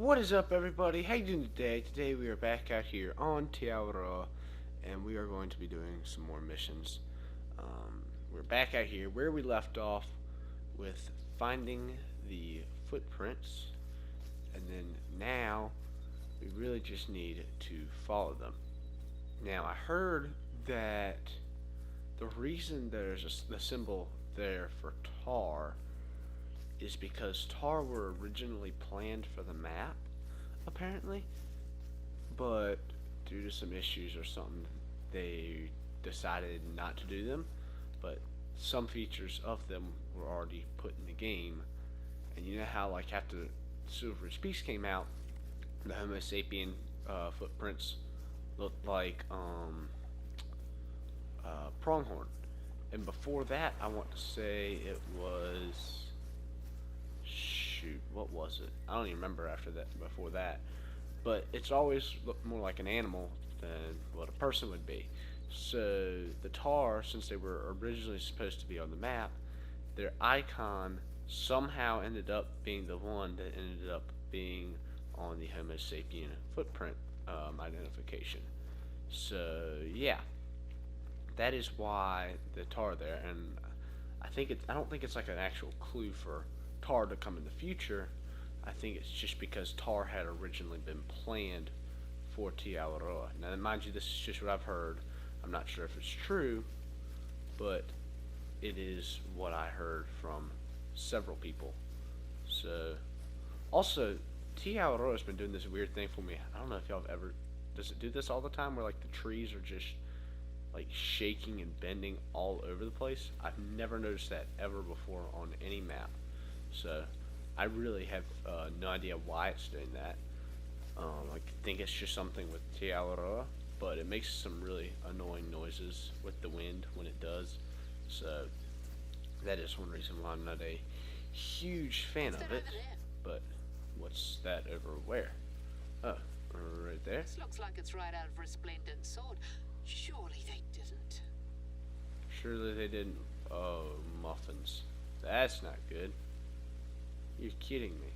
What is up, everybody? How you doing today? Today we are back out here on Te Awaroa, and we are going to be doing some more missions. We're back out here where we left off with finding the footprints, and then now we really just need to follow them. Now, I heard that the reason there's the symbol there for tar is because tar were originally planned for the map, apparently, but due to some issues or something, they decided not to do them. But some features of them were already put in the game, and you know how like after Silver Age Peace came out, the Homo sapien footprints looked like pronghorn, and before that, I want to say it was shoot, what was it? I don't even remember after that, before that. But it's always looked more like an animal than what a person would be. So the tar, since they were originally supposed to be on the map, their icon somehow ended up being the one that ended up being on the Homo sapien footprint identification. So yeah, that is why the tar there, and I don't think it's like an actual clue for tar to come in the future. I think it's just because tar had originally been planned for Te Awaroa. Now, mind you, this is just what I've heard. I'm not sure if it's true, but it is what I heard from several people. So, also, Te Awaroa has been doing this weird thing for me. I don't know if y'all have ever. Does it do this all the time where, like, the trees are just, like, shaking and bending all over the place? I've never noticed that ever before on any map. So, I really have no idea why it's doing that. I think it's just something with Te Awaroa, but it makes some really annoying noises with the wind when it does. So, that is one reason why I'm not a huge fan of it. But, what's that over where? Oh, right there. This looks like it's right out of Resplendent Sword. Surely they didn't. Surely they didn't. Oh, muffins. That's not good. You're kidding me.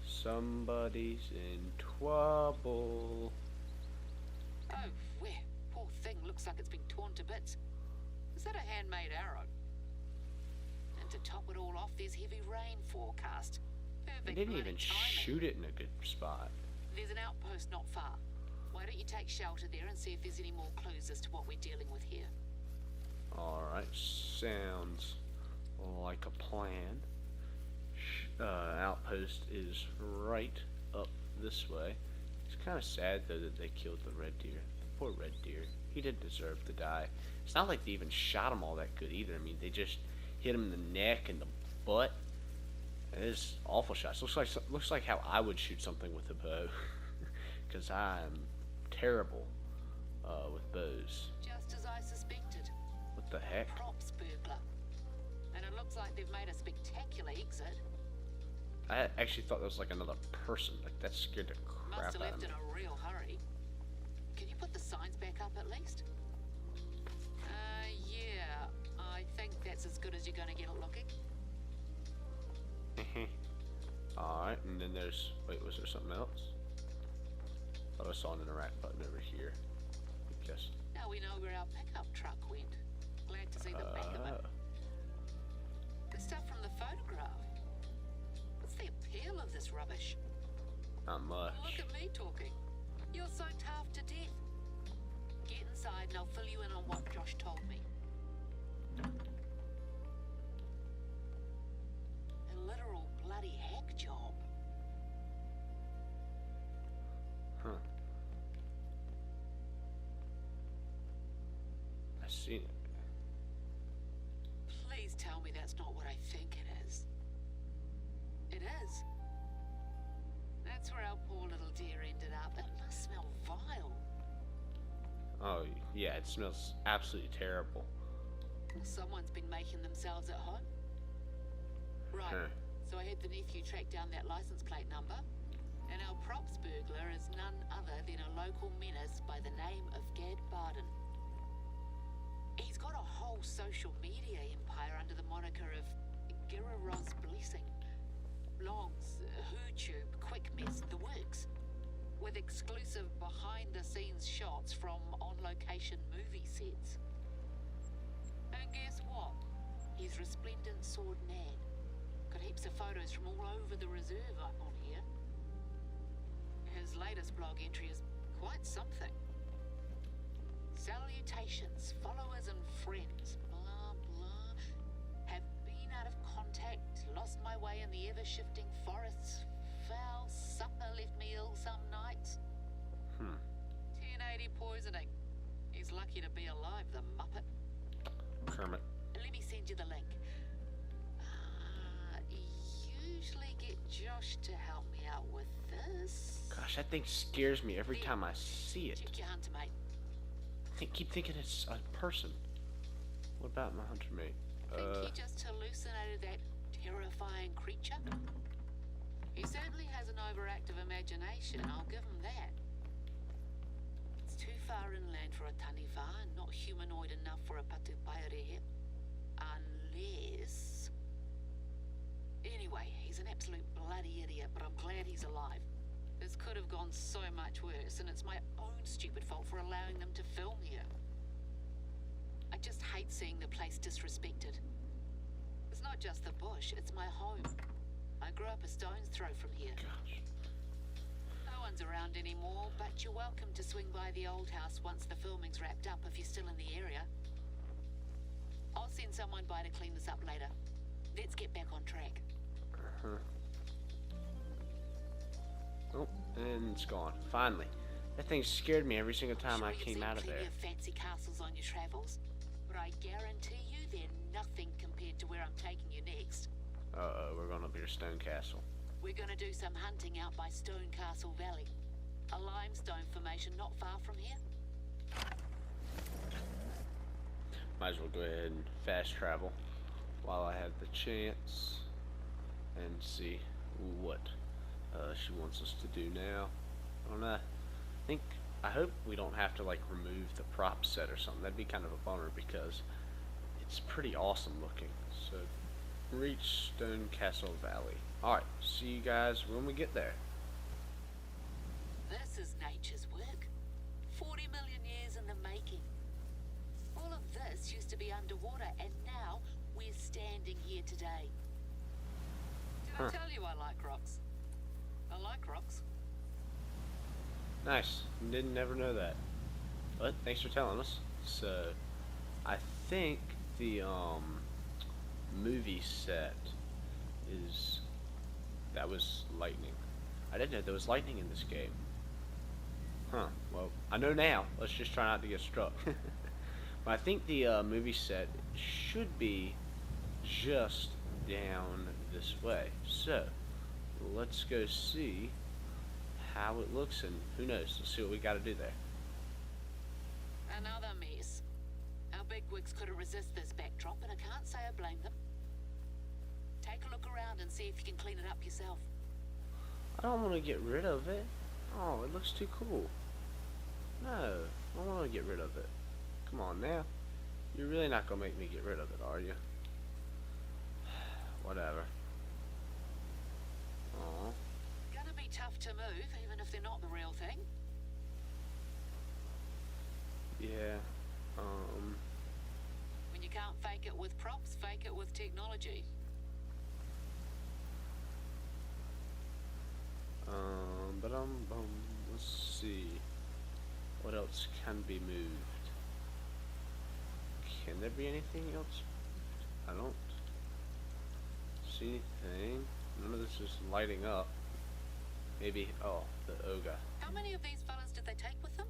Somebody's in trouble. Oh, where? Poor thing looks like it's been torn to bits. Is that a handmade arrow? And to top it all off, there's heavy rain forecast. Perfect. They didn't even shoot it in a good spot. There's an outpost not far. Why don't you take shelter there and see if there's any more clues as to what we're dealing with here? Alright, sounds like a plan. Outpost is right up this way. It's kind of sad though that they killed the red deer. The poor red deer. He didn't deserve to die. It's not like they even shot him all that good either. I mean, they just hit him in the neck and the butt. It is awful shots. Looks like how I would shoot something with a bow, because I'm terrible with bows. Just as I suspected. What the heck? Props burglar. And it looks like they've made a spectacular exit. I actually thought that was like another person. Like, that scared the crap Must have out of left me. in a real hurry. Can you put the signs back up at least? Yeah. I think that's as good as you're gonna get it looking. Alright, and then there's... Wait, was there something else? Thought I saw an interact button over here. I guess. Now we know where our pickup truck went. Glad to see the back of it. The stuff from the photograph. What's the appeal of this rubbish? Not much. Look at me talking. You're soaked half to death. Get inside and I'll fill you in on what Josh told me. A literal bloody hack job. Huh. I seen it. Please tell me that's not what I think it is. It is. That's where our poor little deer ended up. It must smell vile. Oh, yeah, it smells absolutely terrible. Someone's been making themselves at home. Right, Huh. so I had the nephew track down that license plate number, and our props burglar is none other than a local menace by the name of Gad Barden. He's got a whole social media empire under the moniker of Giraros Blessing. Blogs, YouTube, quick with exclusive behind-the-scenes shots from on-location movie sets. And guess what? He's resplendent sword man. Got heaps of photos from all over the reserve up on here. His latest blog entry is quite something. Salutations, followers and friends, blah blah. Have been out of contact, lost my way in the ever-shifting forests. Foul supper left me ill some nights. 1080 poisoning. He's lucky to be alive, the muppet. Kermit. Let me send you the link. Usually get Josh to help me out with this. Gosh, that thing scares me every time I see it. Check your hunter, mate. Keep thinking it's a person. What about my hunter mate? Think he just hallucinated that terrifying creature? He certainly has an overactive imagination, I'll give him that. It's too far inland for a taniwha and not humanoid enough for a patupaerehe. Unless... Anyway, he's an absolute bloody idiot, but I'm glad he's alive. This could have gone so much worse, and it's my own stupid fault for allowing them to film here. I just hate seeing the place disrespected. It's not just the bush, it's my home. I grew up a stone's throw from here. Gosh. No one's around anymore, but you're welcome to swing by the old house once the filming's wrapped up if you're still in the area. I'll send someone by to clean this up later. Let's get back on track. Oh, and it's gone. Finally. That thing scared me every single time I came out of there. You've seen plenty of fancy castles on your travels, but I guarantee you they're nothing compared to where I'm taking you next. Uh-oh, we're going up your stone castle. We're gonna do some hunting out by Stone Castle Valley. A limestone formation not far from here. Might as well go ahead and fast travel while I have the chance and see what she wants us to do now. I don't know. I hope we don't have to like remove the prop set or something. That'd be kind of a bummer because it's pretty awesome looking. So reach Stone Castle Valley. Alright, see you guys when we get there. This is nature's work. 40 million years in the making. All of this used to be underwater, and now we're standing here today. Did I tell you I like rocks? I like rocks. Nice. Didn't never know that. But thanks for telling us. So I think the movie set that was lightning. I didn't know there was lightning in this game. Huh. Well, I know now. Let's just try not to get struck. But I think the movie set should be just down this way. So let's go see how it looks, and who knows, let's see what we got to do there. Another mess. Our bigwigs couldn't resist this backdrop, and I can't say I blame them. Take a look around and see if you can clean it up yourself. I don't want to get rid of it. Oh, it looks too cool. No, I don't want to get rid of it. Come on now. You're really not going to make me get rid of it, are you? Whatever. Aw. Gonna be tough to move, even if they're not the real thing. Yeah. When you can't fake it with props, fake it with technology. Let's see. What else can be moved? Can there be anything else? I don't see anything. None of this is lighting up. Maybe, oh, the ogre. How many of these fellas did they take with them?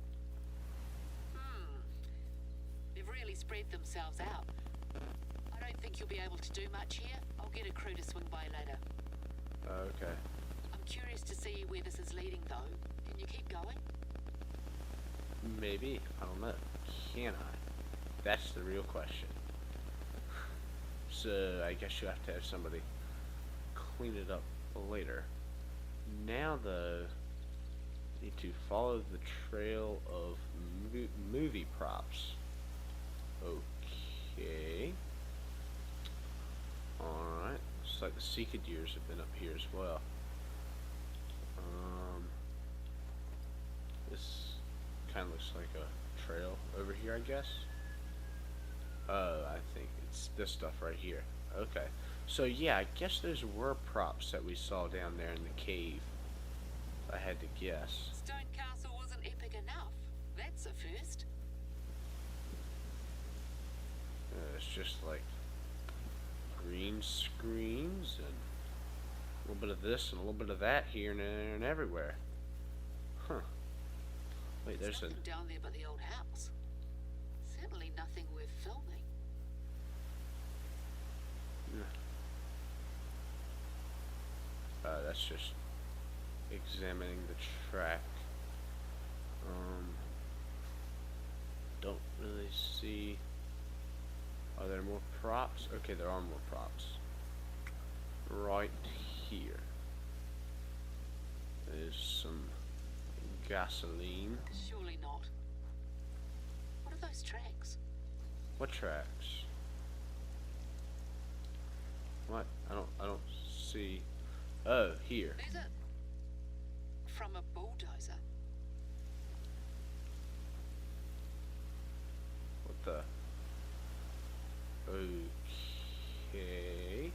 They've really spread themselves out. I don't think you'll be able to do much here. I'll get a crew to swing by later. Okay. I'm curious to see where this is leading, though. Can you keep going? Maybe. I don't know. Can I? That's the real question. So, I guess you have to have somebody clean it up later. Now, though, need to follow the trail of movie props. Okay. Alright. Looks like the Seeker deers have been up here as well. kind of looks like a trail over here, I guess. I think it's this stuff right here. Okay. So yeah, I guess those were props that we saw down there in the cave. If I had to guess. Stone Castle wasn't epic enough. That's a first. It's just like green screens and a little bit of this and a little bit of that here and there and everywhere. Huh. Wait, there's nothing down there but the old house. Certainly nothing worth filming. That's just examining the track. Don't really see. Are there more props? Okay, there are more props. Right here. There's some gasoline. Surely not. What are those tracks? What tracks? What? I don't see. Oh, here. There's a... from a bulldozer. What the? Okay.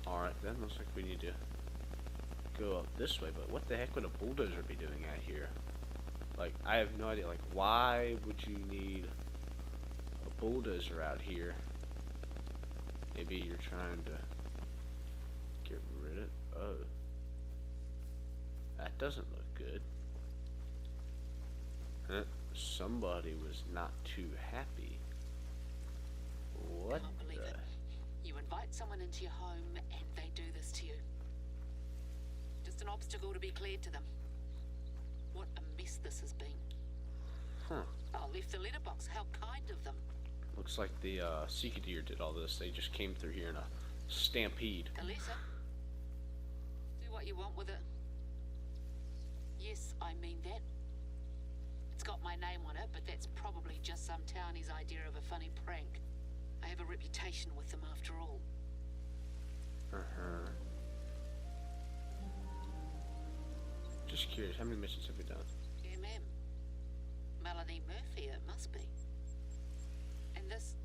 Alright then, looks like we need to go up this way, but what the heck would a bulldozer be doing out here? Like, I have no idea, like, why would you need a bulldozer out here? Maybe you're trying to get rid of... Oh. That doesn't look good. Huh? Somebody was not too happy. What Can't believe the... it. You invite someone into your home and they do this to you. Just an obstacle to be cleared to them. What a mess this has been. Huh. Oh, left the letterbox. How kind of them. Looks like the Seeker deer did all this. They just came through here in a stampede. Alyssa, do what you want with it. Yes, I mean that. It's got my name on it, but that's probably just some townie's idea of a funny prank. I have a reputation with them after all. Just curious, how many missions have we done? Yeah, ma'am. Melanie Murphy, it must be. And this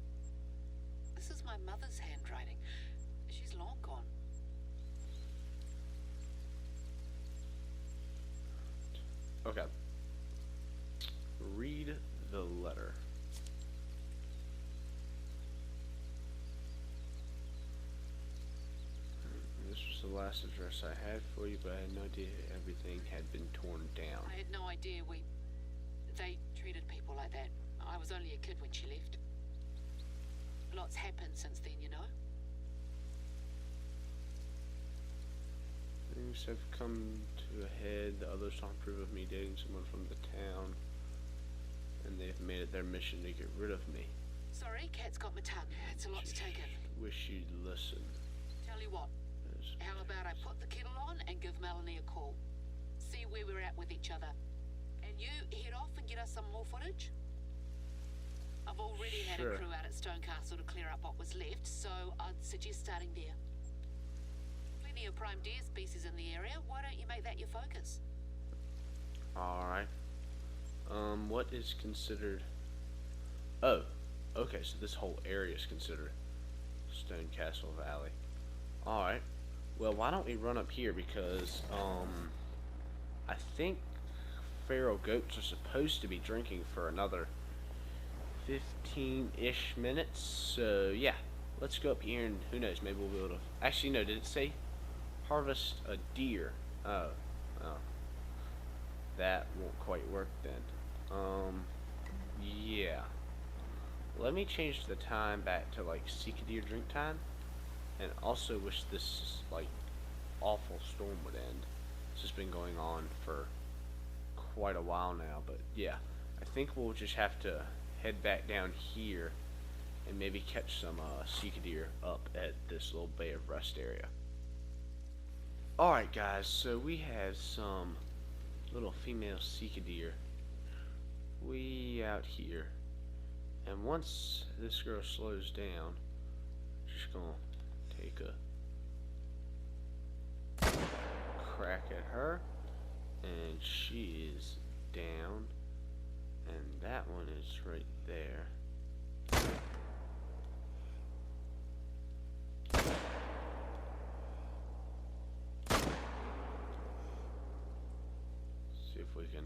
is my mother's handwriting. She's long gone. Okay. Read the letter. This was the last address I had for you, but I had no idea everything had been torn down. I had no idea they treated people like that. I was only a kid when she left. Lots happened since then, you know. Things have come to a head. The others don't approve of me dating someone from the town, and they've made it their mission to get rid of me. Sorry, cat's got my tongue. It's a lot to take in. Wish you'd listen. Tell you what, how about I put the kettle on and give Melanie a call? See where we're at with each other. And you head off and get us some more footage? I've already had a crew out at Stone Castle to clear up what was left, so I'd suggest starting there. Plenty of prime deer species in the area. Why don't you make that your focus? Alright. What is considered... Oh, okay, so this whole area is considered Stone Castle Valley. Alright. Well, why don't we run up here, because, I think feral goats are supposed to be drinking for another 15-ish minutes, so yeah, let's go up here and who knows, maybe we'll be able to... Actually, no, did it say harvest a deer? Oh, that won't quite work then. Yeah. Let me change the time back to, like, seek a deer drink time, and also wish this, like, awful storm would end. This has been going on for quite a while now, but yeah, I think we'll just have to head back down here and maybe catch some seek deer up at this little Bay of Rest area. Alright guys, so we have some little female seek deer way out here, and once this girl slows down, just gonna take a crack at her and she is down, and that one is right there. See if we can.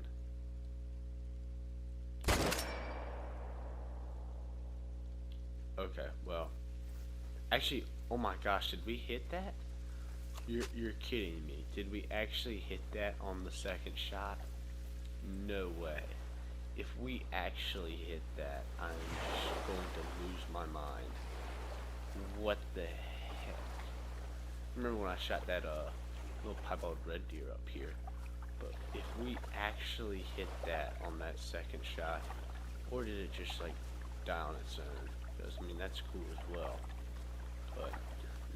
Okay, well, actually, oh my gosh, did we hit that? You're kidding me. Did we actually hit that on the second shot? No way. If we actually hit that, I'm just going to lose my mind. What the heck? Remember when I shot that little piebald red deer up here? But if we actually hit that on that second shot, or did it just like die on its own? Because I mean that's cool as well, but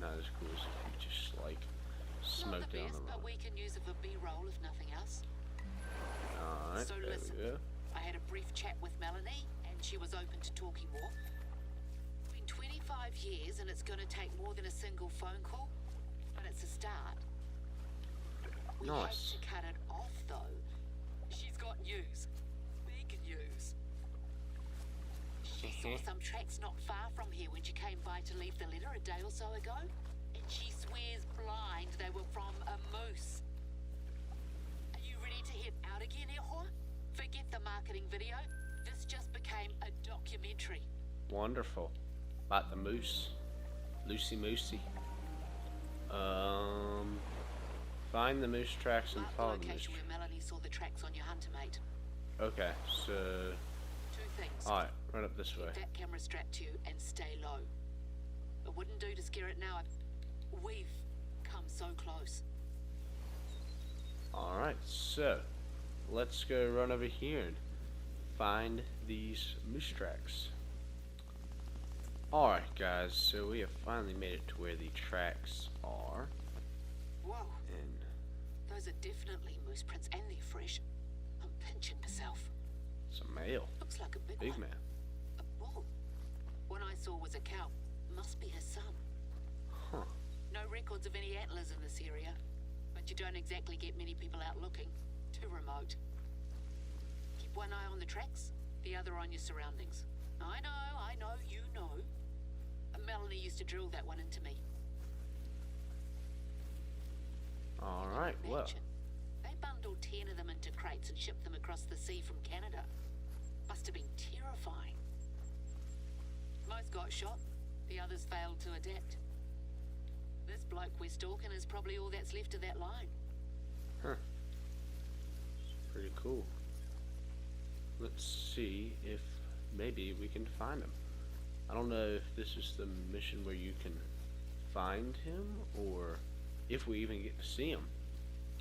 not as cool as if you just like smoked it on the but run. we can use it for B-roll if nothing else. Alright, So there listen, we go. I had a brief chat with Melanie, and she was open to talking more. It's been 25 years, and it's going to take more than a single phone call, but it's a start. We Nice. had to cut it off, though. She's got news. Big news. She saw some tracks not far from here when she came by to leave the letter a day or so ago, and she swears blind they were from a moose. Are you ready to head out again, Eho? Forget the marketing video. This just became a documentary. Wonderful. Like the moose. Lucy Moosey. Find the moose tracks and Mark the follow the moose location where Melanie saw the tracks on your hunter, mate. Okay, so Two things. alright, run up this way. Keep that camera strapped to you and stay low. It wouldn't do to scare it now. We've come so close. Alright, so let's go run over here and find these moose tracks. Alright guys, so we have finally made it to where the tracks are. Whoa, And those are definitely moose prints and they're fresh. I'm pinching myself. it's a male. Looks like a big one. Man. A bull. One I saw was a cow. Must be his son. Huh. No records of any antlers in this area, but you don't exactly get many people out looking. Too remote. Keep one eye on the tracks, the other on your surroundings. I know, you know. Melanie used to drill that one into me. Alright, well. Imagine. They bundled 10 of them into crates and shipped them across the sea from Canada. Must have been terrifying. Most got shot, the others failed to adapt. This bloke we're stalking is probably all that's left of that line. Huh. Pretty cool. Let's see if maybe we can find him. I don't know if this is the mission where you can find him or if we even get to see him.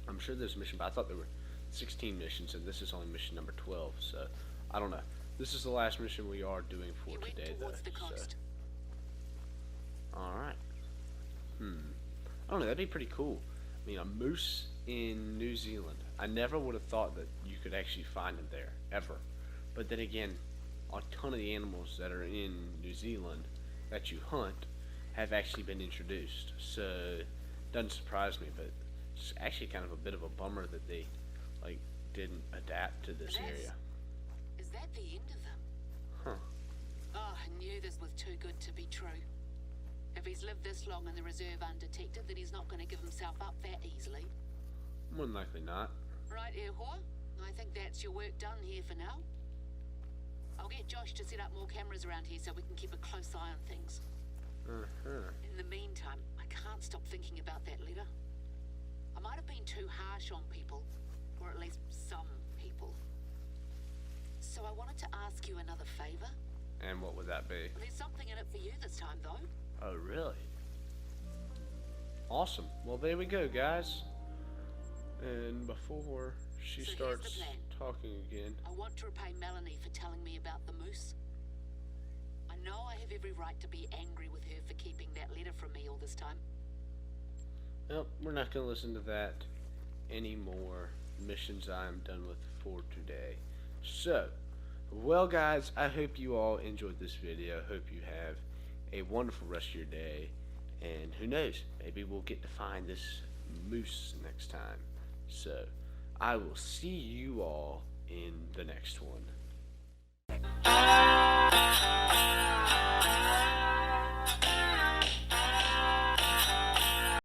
I'm sure there's a mission, but I thought there were 16 missions and this is only mission number 12, so I don't know. This is the last mission we are doing for He went today though. towards the coast. Alright. I don't know, that'd be pretty cool. I mean, a moose in New Zealand. I never would have thought that you could actually find them there, ever. But then again, a ton of the animals that are in New Zealand that you hunt have actually been introduced. So, it doesn't surprise me, but it's actually kind of a bit of a bummer that they, like, didn't adapt to this area. Is that the end of them? Huh. Oh, I knew this was too good to be true. If he's lived this long in the reserve undetected, then he's not going to give himself up that easily. More than likely not. Right, Eho? I think that's your work done here for now. I'll get Josh to set up more cameras around here so we can keep a close eye on things. In the meantime, I can't stop thinking about that letter. I might have been too harsh on people, or at least some people. So I wanted to ask you another favor. And what would that be? There's something in it for you this time, though. Oh, really? Awesome. Well, there we go, guys. And before she So here's starts the plan. talking again, I want to repay Melanie for telling me about the moose. I know I have every right to be angry with her for keeping that letter from me all this time. nope, we're not going to listen to that anymore. Missions I am done with for today. So, well, guys, I hope you all enjoyed this video. Hope you have a wonderful rest of your day. And who knows, maybe we'll get to find this moose next time. So, I will see you all in the next one.